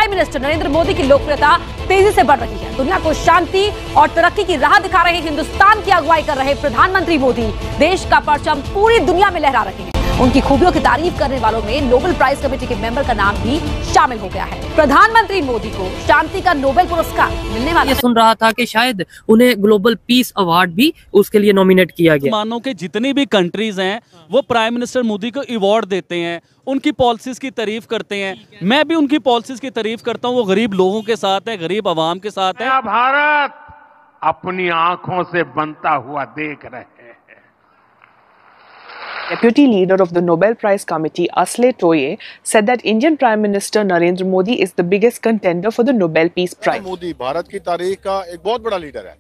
Prime minister Narendra Modi की लोकप्रियता तेजी से बढ़ रही है। दुनिया को शांति और तरक्की की राह दिखा रहे हिंदुस्तान की अगुवाई कर रहे प्रधानमंत्री मोदी देश का परचम पूरी दुनिया में लहरा रहे हैं। उनकी खूबियों की तारीफ करने वालों में नोबेल प्राइज कमेटी के मेंबर का नाम भी शामिल हो गया है। प्रधानमंत्री मोदी को शांति का नोबेल पुरस्कार मिलने वाला है। सुन रहा था कि शायद उन्हें ग्लोबल पीस अवार्ड भी उसके लिए नॉमिनेट किया गया। मानो कि जितनी भी कंट्रीज हैं वो प्राइम मिनिस्टर मोदी को अवार्ड देते हैं, उनकी पॉलिसीज की तारीफ करते हैं। मैं भी उनकी पॉलिसीज की तारीफ करता हूं। वो गरीब लोगों के साथ है, गरीब आवाम के साथ है। भारत अपनी आंखों से बनता हुआ देख रहे हैं। Deputy leader of the Nobel Prize Committee, Asley Toye, said that Indian Prime Minister Narendra Modi is the biggest contender for the Nobel Peace Prize. Modi Bharat की तारीख का एक बहुत बड़ा लीडर है।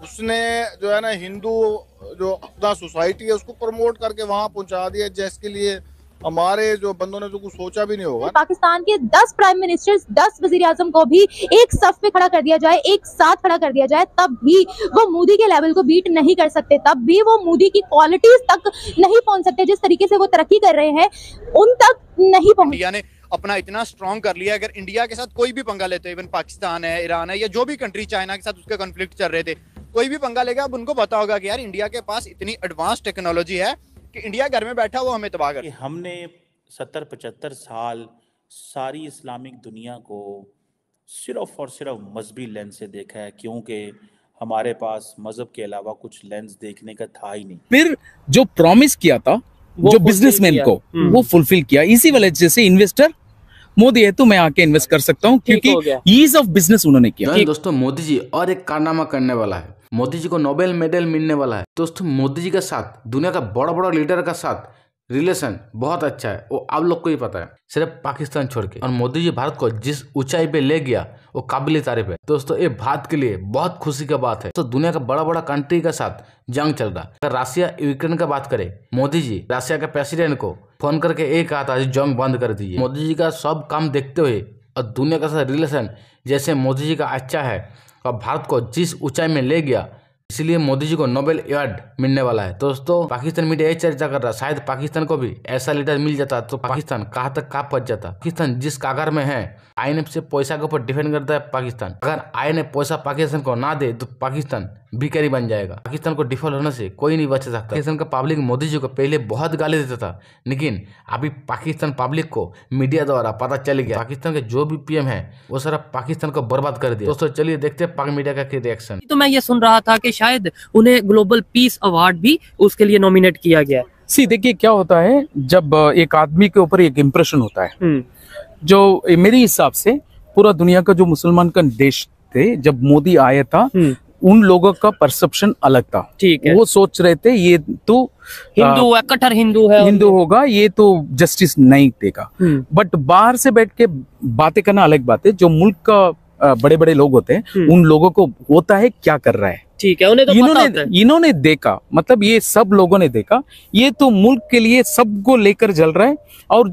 उसने जो है ना हिंदू जो अपना सोसाइटी है उसको प्रमोट करके वहाँ पहुँचा दिया, जिसके लिए हमारे जो बंदों ने तो कुछ सोचा भी नहीं होगा। पाकिस्तान के 10 प्राइम मिनिस्टर्स, 10 वजीर आजम को भी एक सफ में खड़ा कर दिया जाए, एक साथ खड़ा कर दिया जाए, तब भी वो मोदी के लेवल को बीट नहीं कर सकते, तब भी वो मोदी की क्वालिटीज तक नहीं पहुंच सकते। जिस तरीके से वो तरक्की कर रहे हैं उन तक नहीं पहुंच। इंडिया ने अपना इतना स्ट्रॉन्ग कर लिया, अगर इंडिया के साथ कोई भी पंगा लेते, इवन पाकिस्तान है, ईरान है, या जो भी कंट्री, चाइना के साथ उसके कॉन्फ्लिक्ट चल रहे थे, कोई भी पंगा लेगा, अब उनको पता होगा कि यार इंडिया के पास इतनी एडवांस टेक्नोलॉजी है कि इंडिया घर में बैठा वो हमें तबाह कर। हमने 70-75 साल सारी इस्लामिक दुनिया को सिर्फ और सिर्फ मजहबी लेंस से देखा है, क्योंकि हमारे पास मजहब के अलावा कुछ लेंस देखने का था ही नहीं। फिर जो प्रॉमिस किया था जो बिजनेसमैन को, वो फुलफिल किया। इसी वजह से इन्वेस्टर मोदी है तो मैं आके इन्वेस्ट कर सकता हूँ, क्योंकि ईज ऑफ बिजनेस उन्होंने किया। दोस्तों मोदी जी और एक कारनामा करने वाला है, मोदी जी को नोबेल मेडल मिलने वाला है। दोस्तों मोदी जी का साथ दुनिया का बड़ा बड़ा लीडर का साथ रिलेशन बहुत अच्छा है, वो आप लोग को ही पता है, सिर्फ पाकिस्तान छोड़ के। और मोदी जी भारत को जिस ऊंचाई पे ले गया वो काबिल तारीफ है। दोस्तों ये भारत के लिए बहुत खुशी का बात है। तो दुनिया का बड़ा बड़ा कंट्री के साथ जंग चल रहा है। अगर रशिया यूक्रेन का बात करे, मोदी जी रशिया के प्रेसिडेंट को फोन करके एक कहा था जंग बंद कर दीजिए। मोदी जी का सब काम देखते हुए और दुनिया का साथ रिलेशन जैसे मोदी जी का अच्छा है और भारत को जिस ऊंचाई में ले गया, इसलिए मोदी जी को नोबेल अवार्ड मिलने वाला है। दोस्तों पाकिस्तान मीडिया ये चर्चा कर रहा है शायद पाकिस्तान को भी ऐसा लीडर मिल जाता तो पाकिस्तान कहाँ तक कहाँ पहुंच जाता। पाकिस्तान जिस कागर में है, आईएमएफ से पैसा के ऊपर डिपेंड करता है पाकिस्तान। अगर आईएमएफ पैसा पाकिस्तान को ना दे तो पाकिस्तान भिखारी बन जाएगा। पाकिस्तान को डिफॉल्ट होने से कोई नहीं बच सकता। पाकिस्तान का पब्लिक मोदी जी को पहले बहुत गाली देता था, लेकिन अभी पाकिस्तान पब्लिक को मीडिया द्वारा पता चल गया पाकिस्तान के जो भी पीएम है वो सारा पाकिस्तान को बर्बाद कर दिया। दोस्तों चलिए देखते हैं पाक मीडिया का रिएक्शन। तो मैं ये सुन रहा था कि शायद उन्हें ग्लोबल पीस अवार्ड भी उसके लिए नॉमिनेट किया गया। देखिए क्या होता है, जब एक आदमी के ऊपर एक इम्प्रेशन होता है, जो मेरे हिसाब से पूरा दुनिया का जो मुसलमान का देश थे, जब मोदी आया था उन लोगों का परसेप्शन अलग था। ठीक है, वो सोच रहे थे ये तो हिंदू है, कट्टर हिंदू है, हिंदू होगा, ये तो जस्टिस नहीं देगा। बट बाहर से बैठ के बातें करना अलग बात है। जो मुल्क का बड़े बड़े लोग होते हैं उन लोगों को होता है क्या कर रहा है। ठीक है, उन्हें तो पता होता है। इन्होंने देखा, मतलब ये सब लोगों ने देखा, ये तो मुल्क के लिए सबको लेकर चल रहा है। और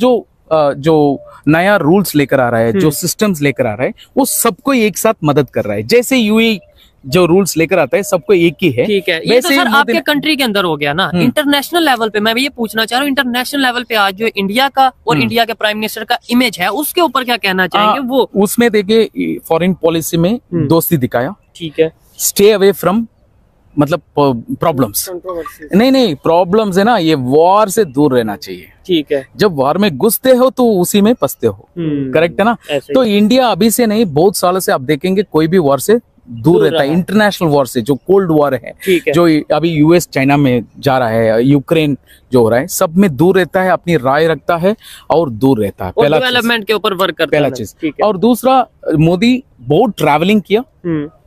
जो नया रूल्स लेकर आ रहा है, जो सिस्टम्स लेकर आ रहा है, वो सबको एक साथ मदद कर रहा है। जैसे यूएई जो रूल्स लेकर आता है सबको एक ही है। ठीक है, ये तो सर आपके कंट्री के अंदर हो गया ना। इंटरनेशनल लेवल पे मैं ये पूछना चाह रहा हूँ, इंटरनेशनल लेवल पे आज जो इंडिया का और इंडिया के प्राइम मिनिस्टर का इमेज है उसके ऊपर क्या कहना चाहेंगे? वो उसमें देखिए फॉरेन पॉलिसी में दोस्ती दिखाया। ठीक है, स्टे अवे फ्रॉम मतलब प्रॉब्लम्स। नहीं प्रॉब्लम्स है ना, ये वॉर से दूर रहना चाहिए। ठीक है, जब वॉर में घुसते हो तो उसी में फंसते हो। करेक्ट है ना। तो इंडिया अभी से नहीं, बहुत सालों से आप देखेंगे कोई भी वॉर से दूर रहता है। इंटरनेशनल वॉर से, जो कोल्ड वॉर है, जो अभी यूएस चाइना में जा रहा है, यूक्रेन जो हो रहा है, सब में दूर रहता है, अपनी राय रखता है और दूर रहता है। पहला डेवलपमेंट के ऊपर वर्क करता है, पहला चीज। और दूसरा, मोदी बहुत ट्रैवलिंग किया,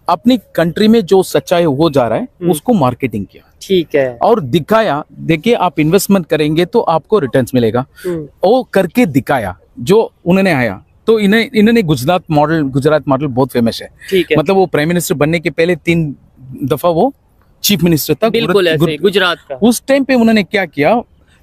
अपनी कंट्री में जो सच्चाई हो जा रहा है उसको मार्केटिंग किया। ठीक है, और दिखाया। देखिए आप इन्वेस्टमेंट करेंगे तो आपको रिटर्न्स मिलेगा, वो करके दिखाया। जो उन्होंने आया तो इन्होंने गुजरात मॉडल बहुत फेमस है। ठीक है, मतलब वो प्राइम मिनिस्टर बनने के पहले 3 दफा वो चीफ मिनिस्टर था गुजरात का। उस टाइम पे उन्होंने क्या किया,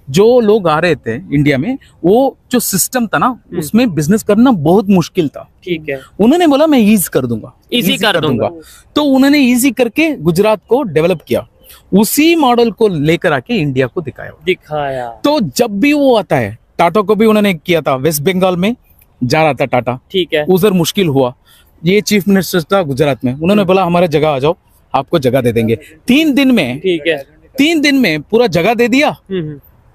जो लोग आ रहे थे इंडिया में, वो जो सिस्टम था ना उसमें बिजनेस करना बहुत मुश्किल था। ठीक है, उन्होंने बोला मैं ईजी कर दूंगा, इजी कर दूंगा। तो उन्होंने इजी करके गुजरात को डेवलप किया। उसी मॉडल को लेकर आके इंडिया को दिखाया। तो जब भी वो आता है, टाटा को भी उन्होंने किया था वेस्ट बंगाल में, जा रहा था टाटा, ठीक है, उधर मुश्किल हुआ। ये चीफ मिनिस्टर था गुजरात में, उन्होंने बोला हमारे जगह आ जाओ, आपको जगह दे देंगे। 3 दिन में, ठीक है, 3 दिन में पूरा जगह दे दिया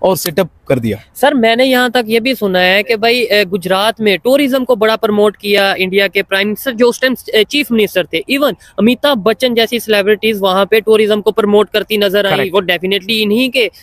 और सेटअप कर दिया। सर मैंने यहाँ तक ये भी सुना है कि भाई गुजरात में टूरिज्म को बड़ा प्रमोट किया इंडिया के प्राइम मिनिस्टर, जो उस टाइम चीफ मिनिस्टर थे। इवन अमिताभ बच्चन जैसी सेलिब्रिटीज वहाँ पे टूरिज्म को प्रमोट करती नजर आई। वो डेफिनेटली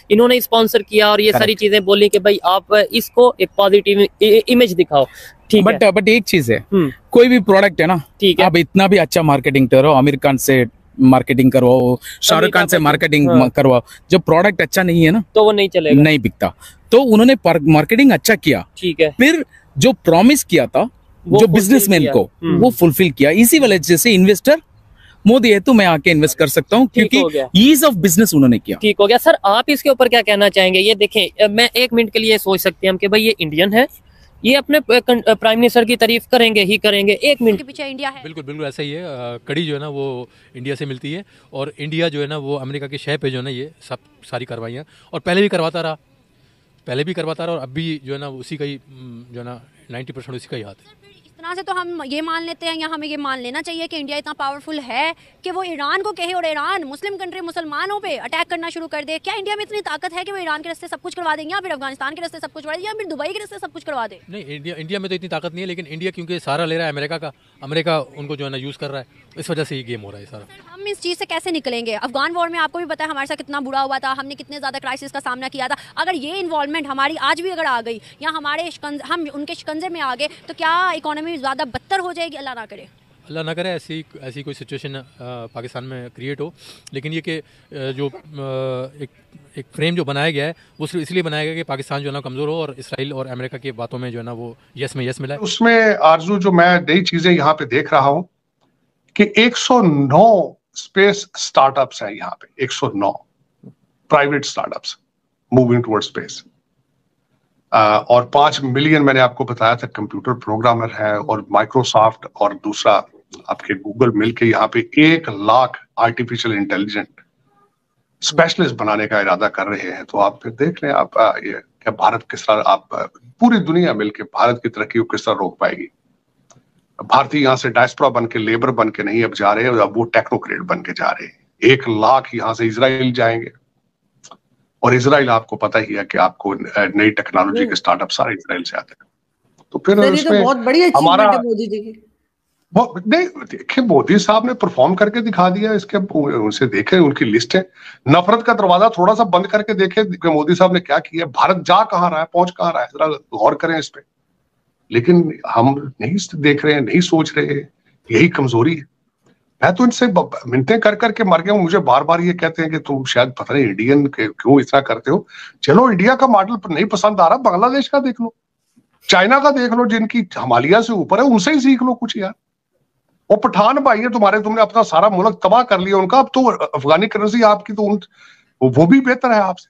इन्होंने स्पॉन्सर किया और ये सारी चीजें बोली कि भाई आप इसको एक पॉजिटिव इमेज दिखाओ। ठीक है, बट एक चीज है, कोई भी प्रोडक्ट है ना, ठीक है, आप इतना भी अच्छा मार्केटिंग करो, आमिर खान से मार्केटिंग करवाओ, शाहरुख खान से मार्केटिंग करवाओ, जब प्रोडक्ट अच्छा नहीं है ना तो वो नहीं चलेगा, नहीं बिकता। तो उन्होंने मार्केटिंग अच्छा किया, ठीक है, फिर जो प्रॉमिस किया था जो बिजनेसमैन को, वो फुलफिल किया। इसी वजह से इन्वेस्टर मोदी है तो मैं आके इन्वेस्ट कर सकता हूँ, क्योंकि ईज ऑफ बिजनेस उन्होंने किया। ठीक हो गया। सर आप इसके ऊपर क्या कहना चाहेंगे? ये देखें, मैं 1 मिनट के लिए सोच सकते हैं हम कि भाई ये इंडियन है, ये अपने प्राइम मिनिस्टर की तारीफ करेंगे ही करेंगे। 1 मिनट के पीछे इंडिया है। बिल्कुल बिल्कुल ऐसा ही है। कड़ी जो है ना वो इंडिया से मिलती है, और इंडिया जो है ना वो अमेरिका के शह पे जो है ना ये सब सारी कार्रवाइयाँ, और पहले भी करवाता रहा और अब भी जो है ना उसी का ही जो है ना 90% उसी का ही हाथ है। इस तरह से तो हम ये मान लेते हैं, या हमें ये मान लेना चाहिए कि इंडिया इतना पावरफुल है कि वो ईरान को कहे और ईरान मुस्लिम कंट्री मुसलमानों पे अटैक करना शुरू कर दे। क्या इंडिया में इतनी ताकत है कि वो ईरान के रास्ते सब कुछ करवा देंगे, या फिर अफगानिस्तान के रास्ते सब कुछ करवा देंगे, या फिर दुबई के रास्ते सब कुछ करवा दे? नहीं, इंडिया में तो इतनी ताकत नहीं है, लेकिन इंडिया क्योंकि सारा ले रहा है अमेरिका का, अमेरिका उनको जो है ना यूज़ कर रहा है, इस वजह से ये गेम हो रहा है सारा। हम इस चीज़ से कैसे निकलेंगे? अफगान वॉर में आपको भी पता है हमारे साथ कितना बुरा हुआ था, हमने कितने ज़्यादा क्राइसिस का सामना किया था। अगर ये इन्वॉल्वमेंट हमारी आज भी अगर आ गई, या हम उनके शिकंजे में आ गए, तो क्या इकोनॉमी ज़्यादा बदतर हो जाएगी? अल्लाह ना करे ऐसी कोई सिचुएशन पाकिस्तान में क्रिएट हो। लेकिन ये कि जो एक फ्रेम जो बनाया गया है वो सिर्फ इसलिए बनाया गया कि पाकिस्तान जो है ना कमज़ोर हो, और इसराइल और अमेरिका की बातों में जो है ना वो यस में यस मिला है। उसमें आरजू जो मैं नई चीज़ें यहाँ पे देख रहा हूँ कि 109 स्पेस स्टार्टअप्स हैं यहाँ पे, 109 private startups moving toward space, और 5 मिलियन मैंने आपको बताया था कंप्यूटर प्रोग्रामर है, और माइक्रोसॉफ्ट और दूसरा आपके गूगल मिलके यहाँ पे 1 लाख आर्टिफिशियल इंटेलिजेंट स्पेशलिस्ट बनाने का इरादा कर रहे हैं। तो आप फिर देख लें आप ये क्या भारत किस तरह, आप पूरी दुनिया मिलके भारत की तरक्की को किस तरह रोक पाएगी। भारतीय यहाँ से डायस्पोरा बन के, लेबर बन के नहीं अब जा रहे हैं, अब वो टेक्नोक्रेट बन के जा रहे हैं। 1 लाख यहाँ से इजराइल जाएंगे, और इजराइल आपको पता ही है कि आपको नई टेक्नोलॉजी के स्टार्टअप सारे इजराइल से आते हैं। तो फिर उसमें बहुत बड़ी अचीवमेंट है मोदी जी की। नहीं देखिए, मोदी साहब ने परफॉर्म करके दिखा दिया। इसके उनसे देखे उनकी लिस्ट है, नफरत का दरवाजा थोड़ा सा बंद करके देखे कि मोदी साहब ने क्या किया, भारत जा कहाँ रहा है, पहुंच कहाँ रहा है, जरा गौर करें इस पे। लेकिन हम नहीं देख रहे हैं, नहीं सोच रहे, यही कमजोरी है। मैं तो इनसे मिन्नतें कर करके मर गया हूँ। मुझे बार बार ये कहते हैं कि तुम शायद पता नहीं इंडियन के क्यों इतना करते हो। चलो इंडिया का मॉडल नहीं पसंद आ रहा, बांग्लादेश का देख लो, चाइना का देख लो, जिनकी हिमालय से ऊपर है, उनसे ही सीख लो कुछ यार। वो पठान भाई है तुम्हारे, तुमने अपना सारा मुल्क तबाह कर लिया उनका, अब तो अफगानी करेंसी आपकी तो वो भी बेहतर है आपसे।